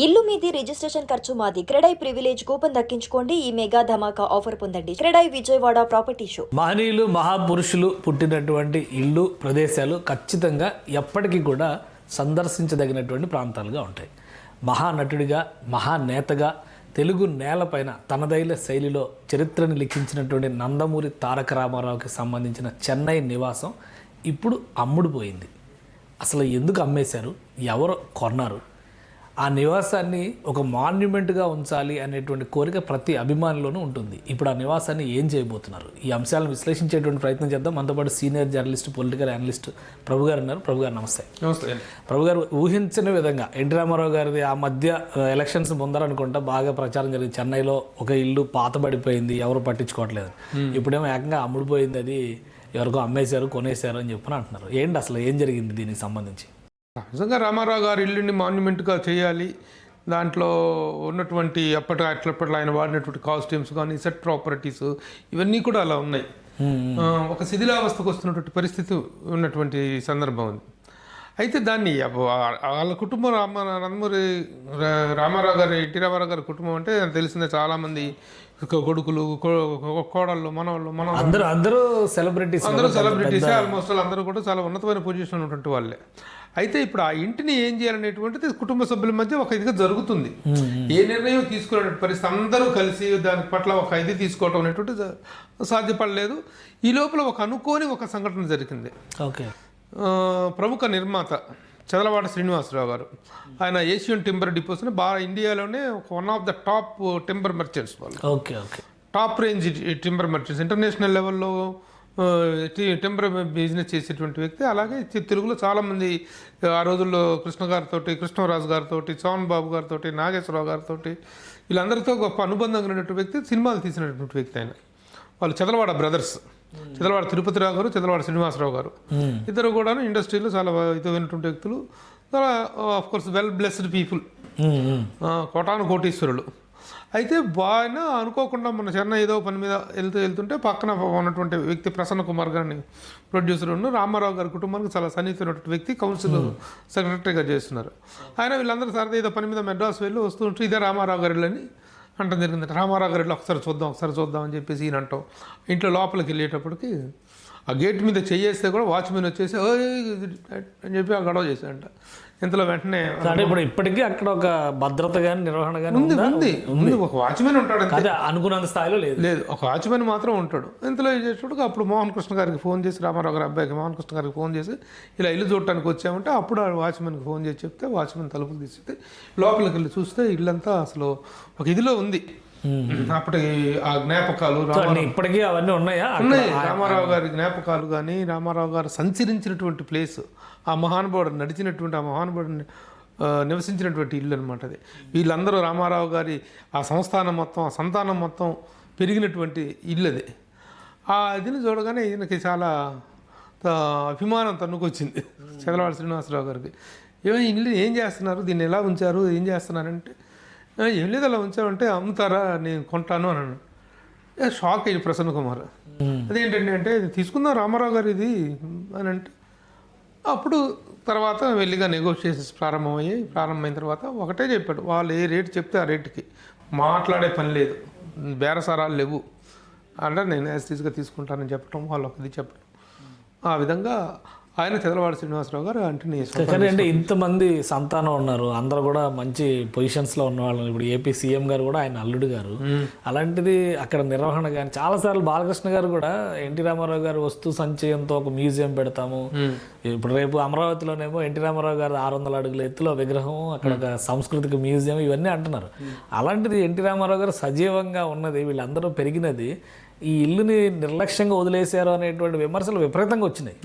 ఇల్లు మీది రిజిస్ట్రేషన్ ఖర్చు మాది. క్రెడై ప్రివిలేజ్ కూపన్ దక్కించుకోండి. ఈ మెగా ధమాకా ఆఫర్ పొందండి. CREDAI Vijayawada property show. మహనీయులు మహాపురుషులు పుట్టినటువంటి ఇళ్ళు ప్రదేశాలు ఖచ్చితంగా ఎప్పటికీ కూడా సందర్శించదగినటువంటి ప్రాంతాలుగా ఉంటాయి. మహానటుడిగా మహానేతగా తెలుగు నేలపైన తనదైన శైలిలో చరిత్రను లిఖించినటువంటి నందమూరి తారక రామారావుకి సంబంధించిన చెన్నై నివాసం ఇప్పుడు అమ్ముడుపోయింది. అసలు ఎందుకు అమ్మేశారు, ఎవరు కొన్నారు, ఆ నివాసాన్ని ఒక మాన్యుమెంట్గా ఉంచాలి అనేటువంటి కోరిక ప్రతి అభిమానిలోనూ ఉంటుంది. ఇప్పుడు ఆ నివాసాన్ని ఏం చేయబోతున్నారు, ఈ అంశాలను విశ్లేషించేటువంటి ప్రయత్నం చేద్దాం. మనతో పాటు సీనియర్ జర్నలిస్ట్, పొలిటికల్ అనలిస్ట్ ప్రభు గారు ఉన్నారు. ప్రభు గారు నమస్తే. నమస్తే. ప్రభు గారు, ఊహించిన విధంగా ఎన్టీ రామారావు గారిది ఆ మధ్య ఎలక్షన్స్ ముందరనుకుంటా బాగా ప్రచారం జరిగింది. చెన్నైలో ఒక ఇల్లు పాతబడిపోయింది, ఎవరు పట్టించుకోవట్లేదు. ఇప్పుడేమో ఏకంగా అమ్ముడుపోయింది, అది ఎవరికో అమ్మేశారు, కొనేశారు అని చెప్పని అంటున్నారు. ఏంటి అసలు ఏం జరిగింది దీనికి సంబంధించి? నిజంగా రామారావు గారి ఇల్లుని మాన్యుమెంట్గా చేయాలి, దాంట్లో ఉన్నటువంటి అప్పట్లో ఆయన వాడినటువంటి కాస్ట్యూమ్స్ కానీ సెట్ ప్రాపర్టీస్ ఇవన్నీ కూడా అలా ఉన్నాయి. ఒక శిథిలావస్థకు వస్తున్నటువంటి పరిస్థితి ఉన్నటువంటి సందర్భం ఉంది. అయితే దాన్ని వాళ్ళ కుటుంబం నందమూరి రామారావు గారి, ఎన్టీ రామారావు గారి కుటుంబం అంటే తెలిసిందే, చాలామంది కొడుకులు, కోడళ్ళు, మనవాళ్ళు అందరూ సెలబ్రిటీస్, ఆల్మోస్ట్ అందరూ కూడా చాలా ఉన్నతమైన పొజిషన్ ఉన్నటువంటి వాళ్ళే. అయితే ఇప్పుడు ఆ ఇంటిని ఏం చేయాలనేటువంటిది కుటుంబ సభ్యుల మధ్య ఒక ఇదిగా జరుగుతుంది. ఏ నిర్ణయం తీసుకునే పరిస్థితి అందరూ కలిసి దాని పట్ల ఒక ఇది తీసుకోవటం అనేటువంటిది సాధ్యపడలేదు. ఈ లోపల ఒక అనుకోని ఒక సంఘటన జరిగింది. ఓకే. ప్రముఖ నిర్మాత చదలవాడ శ్రీనివాసరావు గారు, ఆయన ఏషియన్ టింబర్ డిపోస్ని బాగా ఇండియాలోనే one of the top timber merchants వాళ్ళు. Okay okay. Top range timber merchants, international లెవెల్లో టెంపర్ బిజినెస్ చేసేటువంటి వ్యక్తి. అలాగే తెలుగులో చాలామంది ఆ రోజుల్లో కృష్ణ గారితో, కృష్ణరాజు గారితో, చౌన్ బాబు గారితో, నాగేశ్వరరావు గారితో, వీళ్ళందరితో గొప్ప అనుబంధం కలిగినటువంటి వ్యక్తి, సినిమాలు తీసినటువంటి వ్యక్తి ఆయన. వాళ్ళు చదలవాడ బ్రదర్స్, చదలవాడ తిరుపతిరావు గారు, చదలవాడ శ్రీనివాసరావు గారు, ఇద్దరు కూడా ఇండస్ట్రీలో చాలా ఇతమైనటువంటి వ్యక్తులు, చాలా ఆఫ్కోర్స్ వెల్ బ్లెస్డ్ పీపుల్, కోటాను కోటీశ్వరులు. అయితే ఆయన అనుకోకుండా మన చెన్నై ఏదో పని మీద వెళ్తుంటే పక్కన ఉన్నటువంటి వ్యక్తి ప్రసన్న కుమార్ గారిని, ప్రొడ్యూసర్ ఉన్న రామారావు గారి కుటుంబానికి చాలా సన్నిహితమైనటువంటి వ్యక్తి, కౌన్సిల్ సెక్రటరీగా చేస్తున్నారు. ఆయన వీళ్ళందరూ సరదా ఏదో పని మీద మెడ్రాస్ వెళ్ళి వస్తుంటే ఇదే రామారావు గారి అని అంటాం జరిగిందంటే, రామారావు గారిలో ఒకసారి చూద్దాం అని చెప్పేసి ఈయన అంటాం. ఇంట్లో లోపలికి వెళ్ళేటప్పటికి ఆ గేట్ మీద చెయ్యేస్తే కూడా వాచ్మెన్ వచ్చేసి అని చెప్పి ఆ గొడవ చేశాడంట. ఇంతలో వెంటనే ఇప్పుడు ఇప్పటికీ అక్కడ ఒక భద్రత కానీ నిర్వహణ కానీ ఉంది. ఒక వాచ్మెన్ ఉంటాడు, అనుకున్నంత స్థాయిలో లేదు, ఒక వాచ్మెన్ మాత్రం ఉంటాడు. ఇంతలో చేసేటప్పుడు అప్పుడు మోహన్ కృష్ణ గారికి ఫోన్ చేసి, రామారావు గారి అబ్బాయికి మోహన్ కృష్ణ గారికి ఫోన్ చేసి ఇలా ఇల్లు చూడటానికి వచ్చామంటే, అప్పుడు ఆ వాచ్మెన్కి ఫోన్ చేసి చెప్తే వాచ్మెన్ తలుపులు తీసితే లోపలికి వెళ్ళి చూస్తే ఇల్లంతా అసలు ఒక ఇదిలో ఉంది. అప్పటి ఆ జ్ఞాపకాలు ఇప్పటికీ అవన్నీ ఉన్నాయి. రామారావు గారి జ్ఞాపకాలు కానీ, రామారావు గారు సంచరించినటువంటి ప్లేస్, ఆ మహానుభావుడు నడిచినటువంటి, ఆ మహానుభావుడు నివసించినటువంటి ఇల్లు అనమాట అది. వీళ్ళందరూ రామారావు గారి ఆ సంస్థానం మొత్తం, ఆ సంతానం మొత్తం పెరిగినటువంటి ఇల్లు అది. ఆ ఇదిని చూడగానే ఈయనకి చాలా అభిమానం తన్నుకొచ్చింది చదలవాడ శ్రీనివాసరావు గారికి. ఇల్లు ఏం చేస్తున్నారు, దీన్ని ఎలా ఉంచారు, ఏం చేస్తున్నారంటే, ఏం లేదు అలా ఉంచామంటే, అమ్ముతారా, నేను కొంటాను అని అన్నాను. షాక్ అయ్యి ప్రసన్న కుమార్, అదేంటండి అంటే, ఇది తీసుకుందాం రామారావు గారు ఇది అని అంటే, అప్పుడు తర్వాత వెళ్ళిగా నెగోషియేషన్స్ ప్రారంభమైన తర్వాత ఒకటే చెప్పాడు, వాళ్ళు ఏ రేటు చెప్తే ఆ రేటుకి మాట్లాడే పని లేదు, బేరసారాలు లేవు అంటే నేను యాస్టీస్గా తీసుకుంటానని చెప్పడం, వాళ్ళు ఒకది చెప్పడం. ఆ విధంగా ఆయన చదలవాడ శ్రీనివాసరావు గారు అంటే ఇంతమంది సంతానం ఉన్నారు, అందరూ కూడా మంచి పొజిషన్స్లో ఉన్నవాళ్ళు. ఇప్పుడు ఏపీ సీఎం గారు కూడా ఆయన అల్లుడు గారు. అలాంటిది అక్కడ నిర్వహణ కానీ, చాలాసార్లు బాలకృష్ణ గారు కూడా ఎన్టీ రామారావు గారు వస్తు సంచయంతో ఒక మ్యూజియం పెడతాము, ఇప్పుడు రేపు అమరావతిలోనేమో ఎన్టీ రామారావు గారు 600 అడుగుల ఎత్తులో విగ్రహం, అక్కడ ఒక సాంస్కృతిక మ్యూజియం, ఇవన్నీ అంటున్నారు. అలాంటిది ఎన్టీ రామారావు గారు సజీవంగా ఉన్నది, వీళ్ళందరూ పెరిగినది, ఈ ఇల్లుని నిర్లక్ష్యంగా వదిలేశారు అనేటువంటి విమర్శలు విపరీతంగా వచ్చినాయి.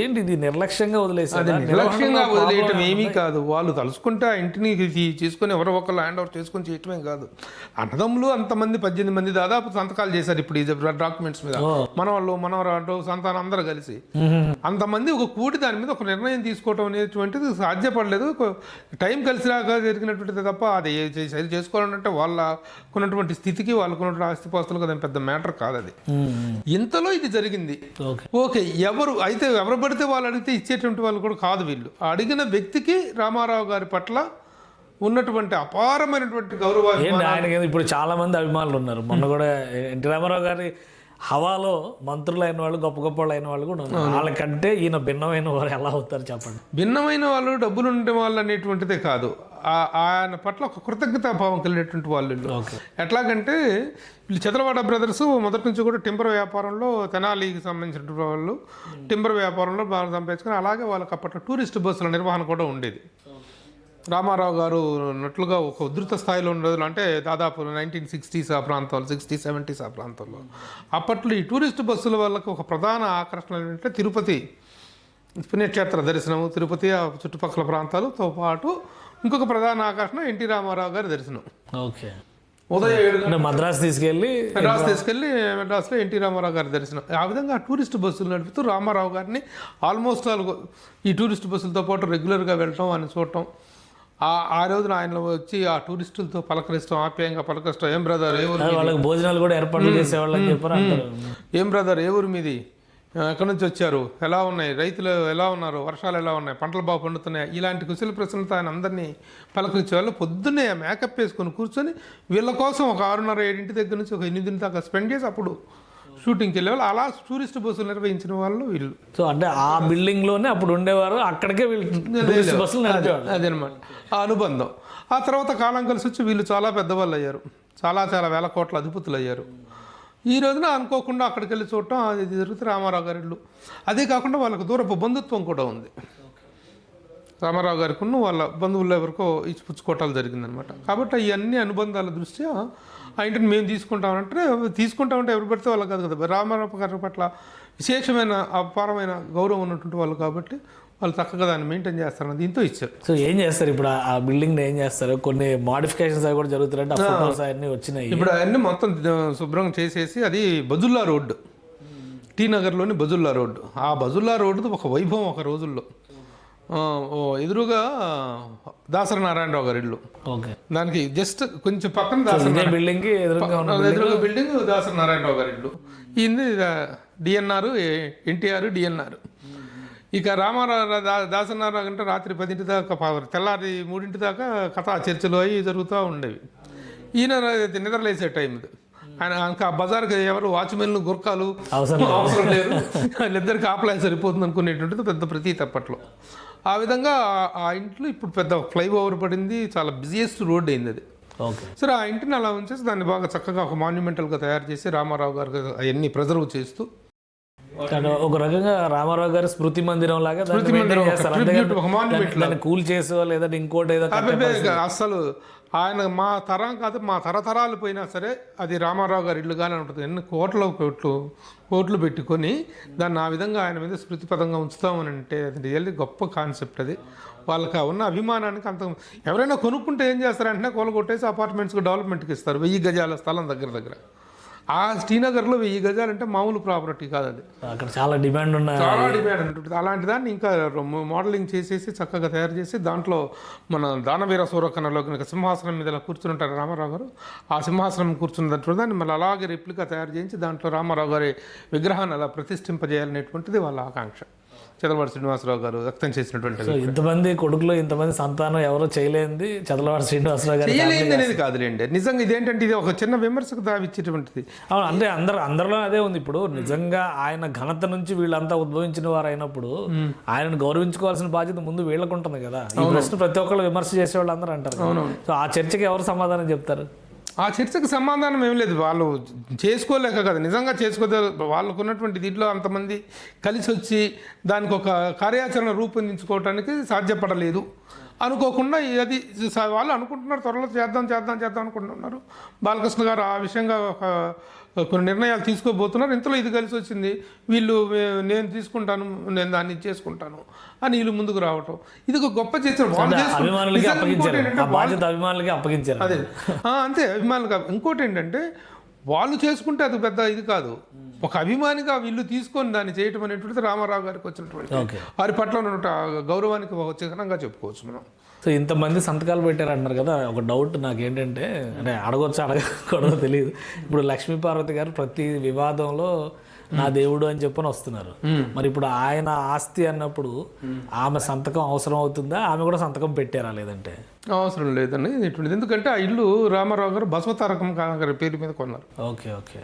ఏంటి ఇది నిర్లక్ష్యంగా వదిలేశారు? నిర్లక్ష్యంగా వదిలేయటం ఏమీ కాదు. వాళ్ళు తలుచుకుంటే ఆ ఇంటిని చేసుకుని ఎవరో ఒకరు ల్యాండ్ ఓవర్ చేసుకొని చేయటమే కాదు. అన్నదమ్ములు అంతమంది 18 మంది దాదాపు సంతకాలు చేశారు ఇప్పుడు ఈ డాక్యుమెంట్స్ మీద. మనవాళ్ళు, మనవరాళ్ళు, సంతానం అందరూ కలిసి అంతమంది ఒక కూడి దాని మీద ఒక నిర్ణయం తీసుకోవటం అనేటువంటిది సాధ్యపడలేదు. టైం కలిసిరాక జరిగినటువంటిది తప్ప అది చేసుకోవాలంటే వాళ్ళకున్నటువంటి స్థితికి, వాళ్ళకున్నటువంటి ఆస్తిపాస్తులు కదా పెద్ద మ్యాటర్ కాదు అది. ఇంతలో ఇది జరిగింది. ఓకే, ఎవరు పడితే వాళ్ళు అడిగితే ఇచ్చేటువంటి వాళ్ళు కూడా కాదు వీళ్ళు. అడిగిన వ్యక్తికి రామారావు గారి పట్ల ఉన్నటువంటి అపారమైనటువంటి గౌరవ ఏంటి ఆయనకి ఇప్పుడు చాలా మంది అభిమానులు ఉన్నారు. మొన్న కూడా ఎన్టీ రామారావు గారి హవాలో మంత్రులు అయిన వాళ్ళు, గొప్ప గొప్ప వాళ్ళు అయిన వాళ్ళు కూడా ఉన్నారు. వాళ్ళకంటే ఈయన భిన్నమైన వారు ఎలా అవుతారు చెప్పండి? భిన్నమైన వాళ్ళు, డబ్బులు ఉండే వాళ్ళు అనేటువంటిదే కాదు, ఆయన పట్ల ఒక కృతజ్ఞతాభావం కలిగినటువంటి వాళ్ళు వీళ్ళు. ఎట్లాగంటే వీళ్ళు చదలవాడ బ్రదర్స్ మొదటి నుంచి కూడా టింబర్ వ్యాపారంలో, తెనాలికి సంబంధించినటువంటి వాళ్ళు టింబర్ వ్యాపారంలో బాగా సంపాదించుకొని, అలాగే వాళ్ళకి అప్పట్లో టూరిస్ట్ బస్సుల నిర్వహణ కూడా ఉండేది. రామారావు గారు ఉన్నట్లుగా ఒక ఉధృత స్థాయిలో ఉన్న రోజులు అంటే దాదాపు 1960s ఆ ప్రాంతాల్లో, 60s 70s ఆ ప్రాంతాల్లో అప్పట్లో ఈ టూరిస్ట్ బస్సుల వాళ్ళకి ఒక ప్రధాన ఆకర్షణ ఏంటంటే తిరుపతి పుణ్యక్షేత్ర దర్శనము, తిరుపతి ఆ చుట్టుపక్కల ప్రాంతాలతో పాటు ఇంకొక ప్రధాన ఆకర్షణ ఎన్టీ రామారావు గారి దర్శనం. ఓకే, ఉదయం 7 మద్రాసు తీసుకెళ్ళి మెడ్రాస్లో ఎన్టీ రామారావు గారి దర్శనం. ఆ విధంగా టూరిస్ట్ బస్సులు నడుపుతూ రామారావు గారిని ఆల్మోస్ట్ ఈ టూరిస్ట్ బస్సులతో పాటు రెగ్యులర్గా వెళ్ళటం, ఆయన చూడటం. ఆ రోజున ఆయన వచ్చి ఆ టూరిస్టులతో పలకరిస్తాం, ఆప్యాయంగా పలకరిస్తాం. ఏం బ్రదర్ ఏ ఊరు, వాళ్ళకి భోజనాలు కూడా ఏర్పాట్లు చేసేవాళ్ళని చెప్పారు. ఏం బ్రదర్ ఏ ఊరు మీది, ఎక్కడి నుంచి వచ్చారు, ఎలా ఉన్నాయి, రైతులు ఎలా ఉన్నారు, వర్షాలు ఎలా ఉన్నాయి, పంటలు బాగా పండుతున్నాయి, ఇలాంటి కుశల ప్రశ్నలతో ఆయన అందరినీ పలకరించేవాళ్ళు. పొద్దున్నే మేకప్ వేసుకొని కూర్చొని వీళ్ళ కోసం ఒక 6:30, 7 దగ్గర నుంచి ఒక 8 దాకా స్పెండ్ చేసి అప్పుడు షూటింగ్కి వెళ్ళేవాళ్ళు. అలా టూరిస్ట్ బస్సులు నిర్వహించిన వాళ్ళు వీళ్ళు. సో అంటే ఆ బిల్డింగ్లోనే అప్పుడు ఉండేవారు, అక్కడికే వీళ్ళు బస్సులు నడిపేవాళ్ళు. అదనమాట ఆ అనుబంధం. ఆ తర్వాత కాలం కలిసి వచ్చి వీళ్ళు చాలా పెద్దవాళ్ళు అయ్యారు, చాలా చాలా వేల కోట్ల అధిపతులు అయ్యారు. ఈ రోజున అనుకోకుండా అక్కడికి వెళ్ళి చూడటం అది జరుగుతుంది. రామారావు గారి ఇల్లు అదే కాకుండా వాళ్ళకు దూరపు బంధుత్వం కూడా ఉంది. రామారావు గారికి వాళ్ళ బంధువుల్లో ఎవరికో ఇచ్చి పుచ్చుకోవటాలు జరిగిందనమాట. కాబట్టి ఇవన్నీ అనుబంధాల దృష్ట్యా ఆ ఇంటిని మేము తీసుకుంటామంటే ఎవరు పడితే వాళ్ళు కాదు కదా. రామారావు గారి పట్ల విశేషమైన అపారమైన గౌరవం ఉన్నటువంటి వాళ్ళు కాబట్టి వాళ్ళు చక్కగా దాన్ని మెయింటైన్ చేస్తారని దీంతో ఇచ్చారు. సో ఏం చేస్తారు ఇప్పుడు ఆ బిల్డింగ్ ఏం చేస్తారు? కొన్ని మోడిఫికేషన్స్ అవి కూడా జరుగుతున్నాయంటే ఆ ఫోటోస్ అవన్నీ వచ్చినాయి. ఇప్పుడు అవన్నీ మొత్తం శుభ్రం చేసేసి అది బజుల్లా రోడ్డు, టీ నగర్లోని బజుల్లా రోడ్డు. ఆ బజుల్లా రోడ్డు ఒక వైభవం ఒక రోజుల్లో. ఎదురుగా దాసరి నారాయణరావు గారి ఇల్లు, ఓకే, దానికి జస్ట్ కొంచెం పక్కన దాసరి బిల్డింగ్ ఎదురుగా బిల్డింగ్ దాసరి నారాయణరావు గారి ఇల్లు. ఇది డిఎన్ఆర్, ఎన్టీఆర్, డిఎన్ఆర్. ఇక రామారావు దాసనారావు అంటే రాత్రి 10 దాకా, తెల్లారి 3 దాకా కథా చర్చలు అవి జరుగుతూ ఉండేవి. ఈయన నిద్రలేసే టైం ఇది. ఆయన ఇంకా బజార్కి ఎవరు వాచ్మెన్లు, గుర్కాలు అవసరం లేదు, వాళ్ళిద్దరికి ఆపలే సరిపోతుంది అనుకునేటువంటిది పెద్ద ప్రతీతి అప్పట్లో. ఆ విధంగా ఆ ఇంట్లో ఇప్పుడు పెద్ద ఫ్లైఓవర్ పడింది, చాలా బిజియెస్ట్ రోడ్ అయింది అది. ఓకే, సరే ఆ ఇంటిని అలా ఉంచేసి దాన్ని బాగా చక్కగా ఒక మాన్యుమెంటల్గా తయారు చేసి రామారావు గారు అవన్నీ ప్రిజర్వ్ చేస్తూ ఒక రకంగా రామారావు గారి స్మృతి మందిరం లాగా కూల్ చేసో లేదా ఇంకోటి ఏదో. అసలు ఆయన మా తరం కాదు, మా తరతరాలు పోయినా సరే అది రామారావు గారి ఇల్లుగానే ఉంటుంది. ఎన్ని కోట్లు పెట్టుకొని దాన్ని ఆ విధంగా ఆయన మీద స్మృతిపదంగా ఉంచుతామని అంటే అది రియల్లీ గొప్ప కాన్సెప్ట్. అది వాళ్ళకి ఉన్న అభిమానానికి అంత. ఎవరైనా కొనుక్కుంటే ఏం చేస్తారంటే కొలగొట్టేసి అపార్ట్మెంట్స్కి డెవలప్మెంట్కి ఇస్తారు. 1000 గజాల స్థలం దగ్గర. ఆ శ్రీనగర్లో 1000 గజాలు అంటే మామూలు ప్రాపర్టీ కాదు అది. అక్కడ చాలా డిమాండ్ ఉంటుంది. అలాంటి దాన్ని ఇంకా మోడలింగ్ చేసేసి చక్కగా తయారు చేసి దాంట్లో మన దానవీర సూరకర్ణలో సింహాసనం మీద కూర్చుని ఉంటారు రామారావు గారు. ఆ సింహాసనం కూర్చున్నట్టు దాన్ని మళ్ళీ అలాగే రెప్లికా తయారు చేయించి దాంట్లో రామారావు గారి విగ్రహాన్ని అలా ప్రతిష్ఠింపజేయాలనేటువంటిది వాళ్ళ ఆకాంక్ష. చదలవాడి శ్రీనివాసరావు గారు వ్యక్తం చేసినటువంటి. ఇంతమంది కొడుకులు, ఇంతమంది సంతానం ఎవరో చేయలేంది చదలవాడి శ్రీనివాసరావు గారు చేయలేంది అనేది కాదులేండి. నిజంగా ఇదేంటంటే ఇది ఒక చిన్న విమర్శకు దావిచ్చేటువంటిది. అవును, అంటే అందరిలో అదే ఉంది. ఇప్పుడు నిజంగా ఆయన ఘనత నుంచి వీళ్ళంతా ఉద్భవించిన వారు అయినప్పుడు ఆయనను గౌరవించుకోవాల్సిన బాధ్యత ముందు వీళ్ళకు ఉంటుంది కదా. ఈ ప్రశ్న ప్రతి ఒక్కళ్ళు విమర్శ చేసే వాళ్ళు అందరూ అంటారు. సో ఆ చర్చకి ఎవరు సమాధానం చెప్తారు? ఆ చర్చకు సమాధానం ఏం లేదు. వాళ్ళు చేసుకోలేక కదా, నిజంగా చేసుకోలే. వాళ్ళకు ఉన్నటువంటి దీంట్లో అంతమంది కలిసి వచ్చి దానికి ఒక కార్యాచరణ రూపొందించుకోవటానికి సాధ్యపడలేదు. అనుకోకుండా అది వాళ్ళు అనుకుంటున్నారు త్వరలో చేద్దాం అనుకుంటున్నారు. బాలకృష్ణ గారు ఆ విషయంగా కొన్ని నిర్ణయాలు తీసుకోబోతున్నారు. ఇంతలో ఇది కలిసి వచ్చింది. వీళ్ళు నేను తీసుకుంటాను, నేను దాన్ని చేసుకుంటాను అని వీళ్ళు ముందుకు రావటం ఇది ఒక గొప్ప చేశారు. అదే అంతే అభిమానులుగా. ఇంకోటి ఏంటంటే వాళ్ళు చేసుకుంటే అది పెద్ద ఇది కాదు. ఒక అభిమానిగా వీళ్ళు తీసుకొని దాన్ని చేయటం అనేటువంటిది రామారావు గారికి వచ్చినటువంటి వారి పట్ల ఉన్న గౌరవానికి ఒక చిహ్నంగా చెప్పుకోవచ్చు మనం. సో ఇంతమంది సంతకాలు పెట్టారు అంటారు కదా. ఒక డౌట్ నాకేంటంటే, అంటే అడగొచ్చో తెలియదు. ఇప్పుడు లక్ష్మీపార్వతి గారు ప్రతి వివాదంలో నా దేవుడు అని చెప్పని వస్తున్నారు. మరి ఇప్పుడు ఆయన ఆస్తి అన్నప్పుడు ఆమె సంతకం అవసరం అవుతుందా, ఆమె కూడా సంతకం పెట్టారా లేదంటే? అవసరం లేదండి ఇటువంటిది. ఎందుకంటే ఆ ఇల్లు రామారావు గారు బసవతారకం గారి పేరు మీద కొన్నారు. Okay okay.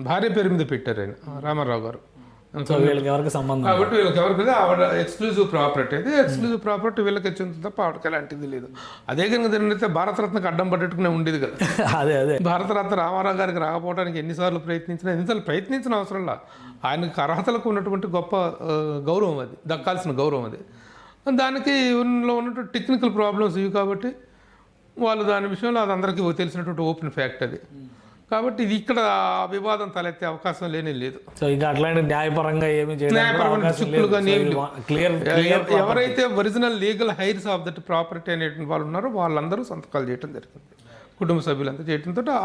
భార్య పేరు మీద పెట్టారు ఆయన రామారావు గారు. సో వీళ్ళకి ఎవరికి సంబంధం కాబట్టి వీళ్ళకి ఎవరికి ఆవిడ ఎక్స్క్లూజివ్ ప్రాపర్టీ అయితే ఎక్స్క్లూజివ్ ప్రాపర్టీ వీళ్ళకి చెందుతుంది తప్ప ఆవిడకి ఎలాంటిది లేదు. అదే కనుక జరిగితే భారతరత్నకు అడ్డం పట్టేట్టుకునే ఉండేది కదా. అదే భారతరత్న రామారావు గారికి రాకపోవడానికి ఎన్నిసార్లు ప్రయత్నించిన అవసరంలా ఆయనకు అర్హతలకు ఉన్నటువంటి గొప్ప గౌరవం అది, దక్కాల్సిన గౌరవం అది. దానికి ఉన్నటువంటి టెక్నికల్ ప్రాబ్లమ్స్ ఇవి కాబట్టి వాళ్ళు దాని విషయంలో అది అందరికీ తెలిసినటువంటి ఓపెన్ ఫ్యాక్ట్ అది. కాబట్టి ఇది ఇక్కడ వివాదం తలెత్తే అవకాశం లేనే లేదు. సో ఇంకా అట్లాంటి న్యాయపరంగా ఏమి ఎవరైతే original legal heirs of that property అనేటువంటి వాళ్ళు ఉన్నారో వాళ్ళందరూ సంతకాలు చేయడం జరిగింది, కుటుంబ సభ్యులంతా చేయడంతో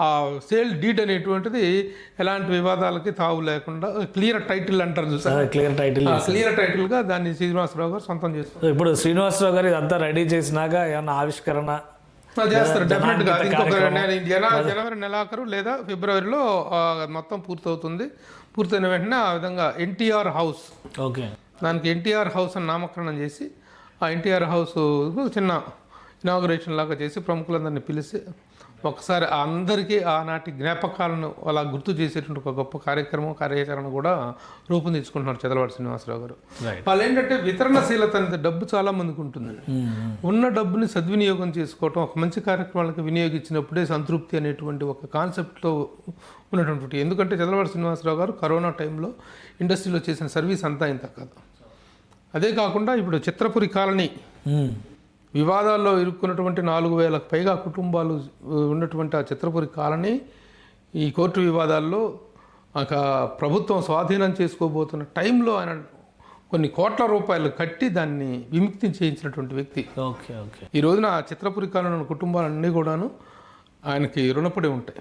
ఆ సేల్ డీడ్ అనేటువంటిది ఎలాంటి వివాదాలకి తావు లేకుండా క్లియర్ టైటిల్ అంటారు చూసారు, క్లియర్ టైటిల్గా దాన్ని శ్రీనివాసరావు గారు సొంతం చేస్తారు. ఇప్పుడు శ్రీనివాసరావు గారు ఇదంతా రెడీ చేసినాక ఏమన్నా ఆవిష్కరణ చేస్తారు డెఫినెట్గా. ఇంకొక జనవరి నెలాఖరు లేదా ఫిబ్రవరిలో మొత్తం పూర్తవుతుంది. పూర్తయిన వెంటనే ఆ విధంగా ఎన్టీఆర్ హౌస్, ఓకే, దానికి ఎన్టీఆర్ హౌస్ అని నామకరణం చేసి ఆ ఎన్టీఆర్ హౌస్ చిన్న ఇనాగరేషన్ లాగా చేసి ప్రముఖులందరినీ పిలిచి ఒకసారి అందరికీ ఆనాటి జ్ఞాపకాలను అలా గుర్తు చేసేటువంటి ఒక గొప్ప కార్యాచరణ కూడా రూపొందించుకుంటున్నారు చదలవాడి శ్రీనివాసరావు గారు. వాళ్ళు ఏంటంటే వితరణశీలత అనేది డబ్బు చాలా మందికి ఉంటుంది. ఉన్న డబ్బుని సద్వినియోగం చేసుకోవటం, ఒక మంచి కార్యక్రమాలకు వినియోగించినప్పుడే సంతృప్తి అనేటువంటి ఒక కాన్సెప్ట్తో ఉన్నటువంటి. ఎందుకంటే చదలవాడి శ్రీనివాసరావు గారు కరోనా టైంలో ఇండస్ట్రీలో చేసిన సర్వీస్ అంతా ఇంత కాదు. అదే కాకుండా ఇప్పుడు చిత్రపురి కాలనీ వివాదాల్లో ఇరుక్కున్నటువంటి 4,000కు పైగా కుటుంబాలు ఉన్నటువంటి ఆ చిత్రపురి కాలనీ ఈ కోర్టు వివాదాల్లో ప్రభుత్వం స్వాధీనం చేసుకోబోతున్న టైంలో ఆయన కొన్ని కోట్ల రూపాయలు కట్టి దాన్ని విముక్తి చేయించినటువంటి వ్యక్తి. Okay okay. ఈ రోజున ఆ చిత్రపురి కాలనీ కుటుంబాలన్నీ కూడాను ఆయనకి రుణపడి ఉంటాయి.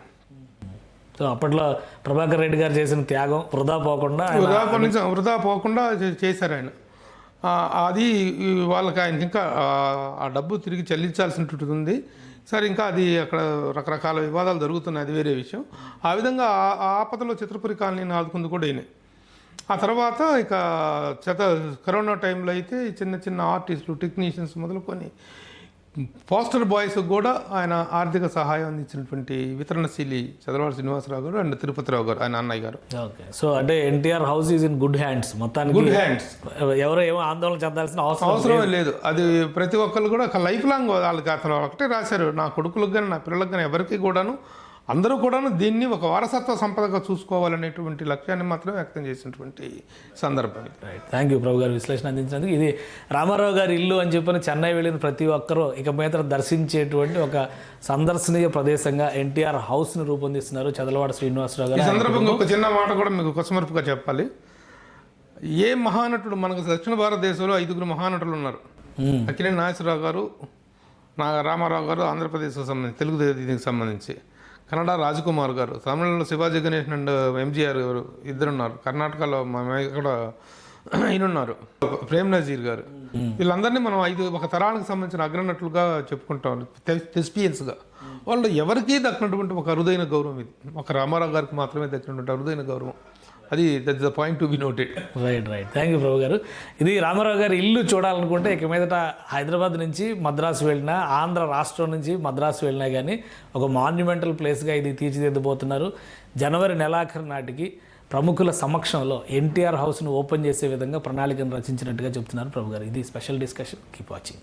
సో అప్పట్లో ప్రభాకర్ రెడ్డి గారు చేసిన త్యాగం వృధా పోకుండా చేశారు ఆయన. అది వాళ్ళకి ఆయనకి ఇంకా ఆ డబ్బు తిరిగి చెల్లించాల్సినటువంటి ఉంది. సరే, ఇంకా అది అక్కడ రకరకాల వివాదాలు జరుగుతున్నాయి, అది వేరే విషయం. ఆ విధంగా ఆ ఆపదలో చిత్రపురి కాలనీని ఆదుకుంది కూడా ఈయన. ఆ తర్వాత ఇక కరోనా టైంలో అయితే చిన్న చిన్న ఆర్టిస్టులు, టెక్నీషియన్స్ మొదలుకొని పోస్టర్ బాయ్స్ కూడా ఆయన ఆర్థిక సహాయం అందించినటువంటి వితరణశీలి చదలవాడి శ్రీనివాసరావు గారు అండ్ తిరుపతిరావు గారు, ఆయన అన్నయ్య గారు. ఓకే. సో అంటే NTR house is in good hands, మొత్తానికి గుడ్ హ్యాండ్స్. ఎవరో ఏమో ఆందోళన చెందాల్సిన అవసరం లేదు. అది ప్రతి ఒక్కరు కూడా లైఫ్ లాంగ్ వాళ్ళకి అతను ఒకటే రాశారు, నా కొడుకులకు కానీ నా పిల్లలకు కానీ ఎవరికి కూడాను అందరూ కూడాను దీన్ని ఒక వారసత్వ సంపదగా చూసుకోవాలనేటువంటి లక్ష్యాన్ని మాత్రం వ్యక్తం చేసినటువంటి సందర్భం. రైట్. థ్యాంక్ యూ ప్రభు గారు విశ్లేషణ అందించినందుకు. ఇది రామారావు గారి ఇల్లు అని చెప్పని చెన్నై వెళ్ళిన ప్రతి ఒక్కరూ ఇక మీద దర్శించేటువంటి ఒక సందర్శనీయ ప్రదేశంగా ఎన్టీఆర్ హౌస్ని రూపొందిస్తున్నారు చదలవాడి శ్రీనివాసరావు గారు. ఈ సందర్భంగా ఒక చిన్న మాట కూడా మీకు కొసమరుపుగా చెప్పాలి. ఏ మహానటుడు, మనకు దక్షిణ భారతదేశంలో 5 మహానటులు ఉన్నారు. అక్కినేని నాగేశ్వరరావు గారు, రామారావు గారు ఆంధ్రప్రదేశ్కి సంబంధించి, తెలుగు దీనికి సంబంధించి, కన్నడ రాజకుమార్ గారు, తమిళంలో శివాజీ గణేశన్ అండ్ ఎంజీఆర్ గారు ఇద్దరున్నారు, కర్ణాటకలో ఇక్కడ ఈయనున్నారు ప్రేమ్ నజీర్ గారు. వీళ్ళందరినీ మనం ఒక తరానికి సంబంధించిన అగ్రనటులుగా చెప్పుకుంటాం, థెస్పియన్స్గా. వాళ్ళు ఎవరికీ దక్కినటువంటి ఒక అరుదైన గౌరవం ఇది, ఒక రామారావు గారికి మాత్రమే దక్కినటువంటి అరుదైన గౌరవం. అది that is the point to be noted. Right. Thank you Prabhu garu. ఇది రామారావు గారి ఇల్లు చూడాలనుకుంటే ఇక మీదట హైదరాబాద్ నుంచి మద్రాసు వెళ్ళినా, ఆంధ్ర రాష్ట్రం నుంచి మద్రాసు వెళ్ళినా కానీ ఒక మాన్యుమెంటల్ ప్లేస్గా ఇది తీర్చిదిద్దబోతున్నారు. జనవరి నెలాఖరు నాటికి ప్రముఖుల సమక్షంలో ఎన్టీఆర్ హౌస్ను ఓపెన్ చేసే విధంగా ప్రణాళికను రచించినట్టుగా చెప్తున్నారు ప్రభు గారు. ఇది స్పెషల్ డిస్కషన్. Keep watching.